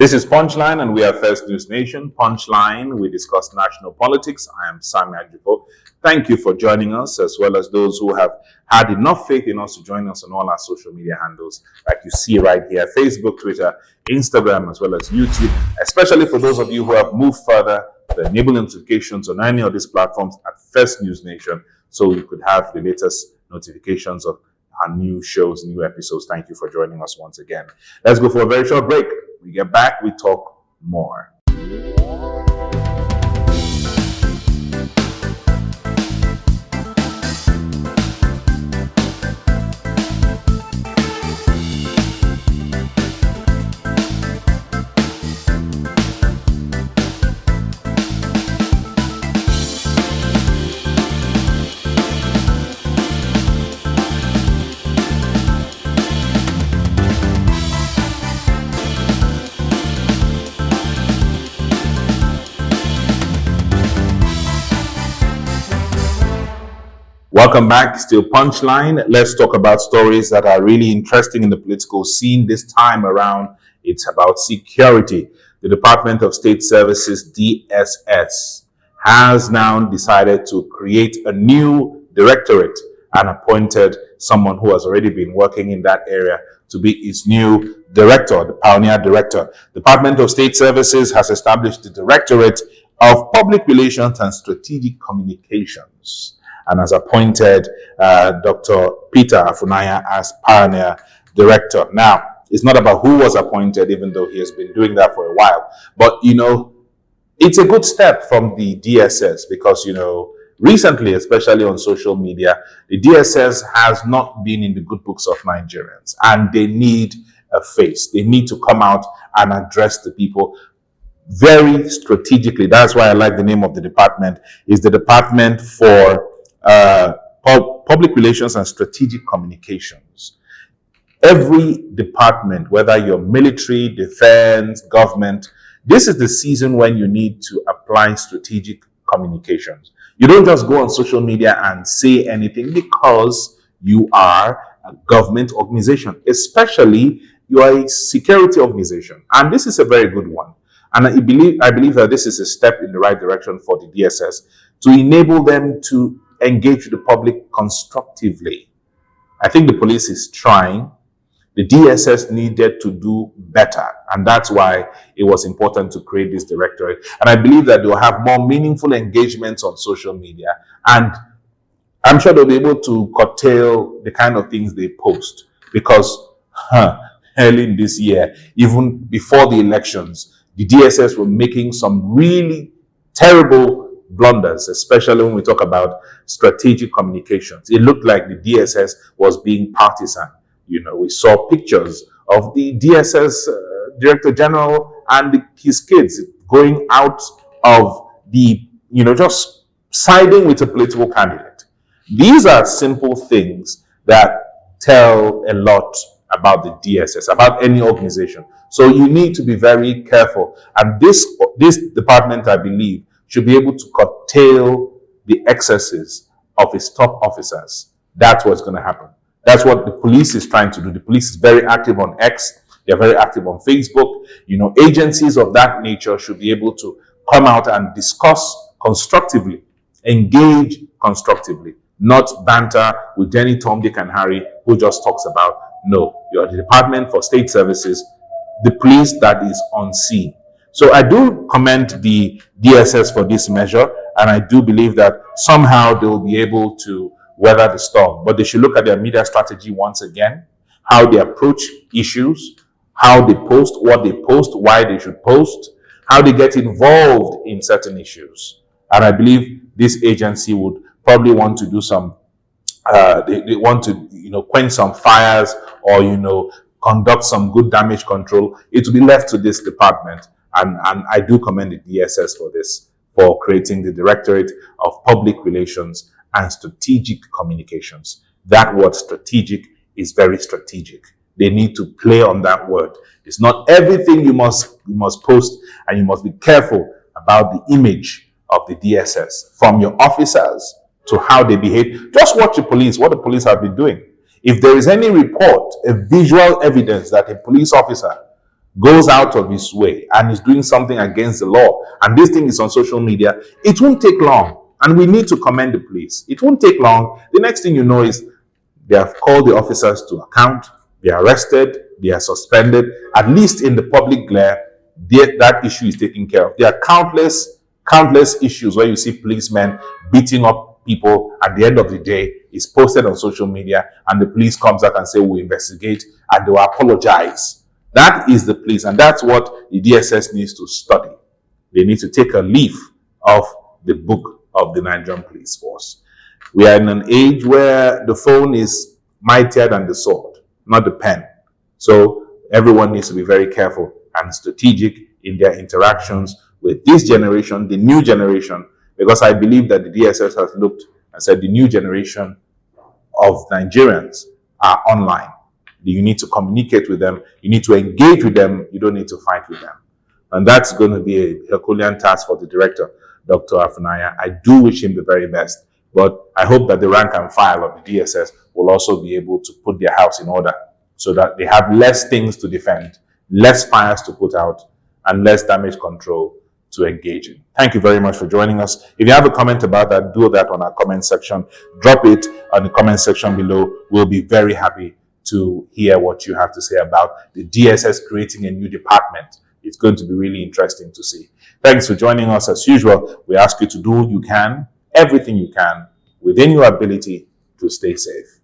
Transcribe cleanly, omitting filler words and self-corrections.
This is Punchline, and we are First News Nation. Punchline, we discuss national politics. I am Sammy Ajufo. Thank you for joining us, as well as those who have had enough faith in us to join us on all our social media handles, like you see right here: Facebook, Twitter, Instagram, as well as YouTube. Especially for those of you who have moved further, to enable notifications on any of these platforms at First News Nation, so you could have the latest notifications of our new shows, new episodes. Thank you for joining us once again. Let's go for a very short break. We get back, we talk more. Welcome back, still Punchline. Let's talk about stories that are really interesting in the political scene this time around. It's about security. The Department of State Services, DSS, has now decided to create a new directorate and appointed someone who has already been working in that area to be its new director, the pioneer director. The Department of State Services has established the Directorate of Public Relations and Strategic Communications, and has appointed Dr. Peter Afunaya as pioneer director. Now, it's not about who was appointed, even though he has been doing that for a while. But, it's a good step from the DSS because, recently, especially on social media, the DSS has not been in the good books of Nigerians, and they need a face. They need to come out and address the people very strategically. That's why I like the name of the department. Is the Department for Public Relations and Strategic Communications. Every department, whether you're military, defense, government, this is the season when you need to apply strategic communications. You don't just go on social media and say anything because you are a government organization, especially you are a security organization. And this is a very good one. And I believe that this is a step in the right direction for the DSS to enable them to engage the public constructively. I think the police is trying. The DSS needed to do better, and that's why it was important to create this directorate. And I believe that they'll have more meaningful engagements on social media, and I'm sure they'll be able to curtail the kind of things they post, because early in this year, even before the elections, the DSS were making some really terrible blunders, especially when we talk about strategic communications. It looked like the DSS was being partisan. We saw pictures of the DSS Director General and his kids going out of the, just siding with a political candidate. These are simple things that tell a lot about the DSS, about any organization. So you need to be very careful. And this department, I believe, should be able to curtail the excesses of its top officers. That's what's going to happen. That's what the police is trying to do. The police is very active on X. They're very active on Facebook. Agencies of that nature should be able to come out and discuss constructively, engage constructively, not banter with Jenny, Tom, Dick, and Harry, who just talks about, no, you're the Department for State Services, the police that is on scene. So I do commend the DSS for this measure, and I do believe that somehow they will be able to weather the storm. But they should look at their media strategy once again, how they approach issues, how they post, what they post, why they should post, how they get involved in certain issues. And I believe this agency would probably want to do some, they want to, quench some fires or, conduct some good damage control. It will be left to this department. And I do commend the DSS for this, for creating the Directorate of Public Relations and Strategic Communications. That word strategic is very strategic. They need to play on that word. It's not everything you must post, and you must be careful about the image of the DSS, from your officers to how they behave. Just watch the police, what the police have been doing. If there is any report, a visual evidence that a police officer goes out of his way and is doing something against the law, and this thing is on social media, it won't take long. And we need to commend the police. It won't take long. The next thing you know is they have called the officers to account, they are arrested, they are suspended. At least in the public glare, that issue is taken care of. There are countless issues where you see policemen beating up people. At the end of the day, it's posted on social media, and the police comes out and say, we'll investigate, and they will apologize. That is the police, and that's what the DSS needs to study. They need to take a leaf off the book of the Nigerian police force. We are in an age where the phone is mightier than the sword, not the pen. So everyone needs to be very careful and strategic in their interactions with this generation, the new generation, because I believe that the DSS has looked and said the new generation of Nigerians are online. You need to communicate with them. You need to engage with them. You don't need to fight with them. And that's going to be a Herculean task for the director, Dr. Afunaya. I do wish him the very best, but I hope that the rank and file of the DSS will also be able to put their house in order so that they have less things to defend, less fires to put out, and less damage control to engage in. Thank you very much for joining us. If you have a comment about that, do that on our comment section. Drop it on the comment section below. We'll be very happy to hear what you have to say about the DSS creating a new department. It's going to be really interesting to see. Thanks for joining us. As usual, we ask you to do what you can, everything you can, within your ability to stay safe.